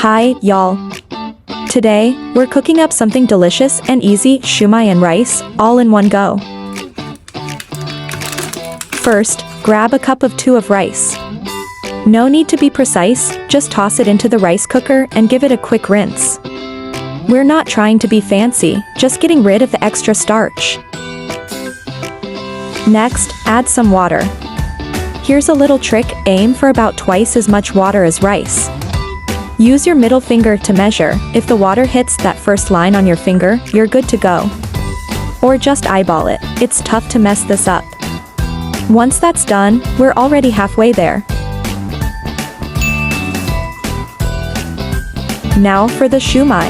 Hi, y'all. Today, we're cooking up something delicious and easy, shumai and rice, all in one go. First, grab a cup of 2 of rice. No need to be precise, just toss it into the rice cooker and give it a quick rinse. We're not trying to be fancy, just getting rid of the extra starch. Next, add some water. Here's a little trick, aim for about twice as much water as rice. Use your middle finger to measure. If the water hits that first line on your finger, you're good to go. Or just eyeball it, it's tough to mess this up. Once that's done, we're already halfway there. Now for the shumai.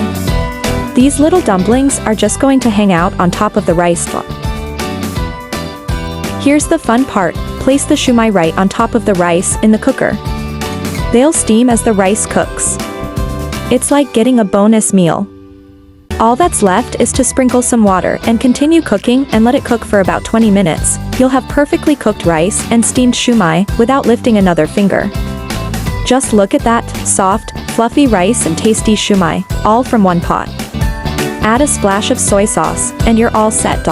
These little dumplings are just going to hang out on top of the rice. Here's the fun part, place the shumai right on top of the rice in the cooker. They'll steam as the rice cooks. It's like getting a bonus meal. All that's left is to sprinkle some water and continue cooking and let it cook for about 20 minutes. You'll have perfectly cooked rice and steamed shumai without lifting another finger. Just look at that, soft, fluffy rice and tasty shumai, all from one pot. Add a splash of soy sauce, and you're all set.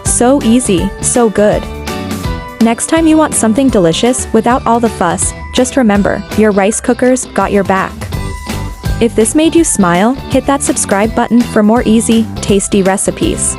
So easy, so good. Next time you want something delicious without all the fuss, just remember, your rice cooker's got your back. If this made you smile, hit that subscribe button for more easy, tasty recipes.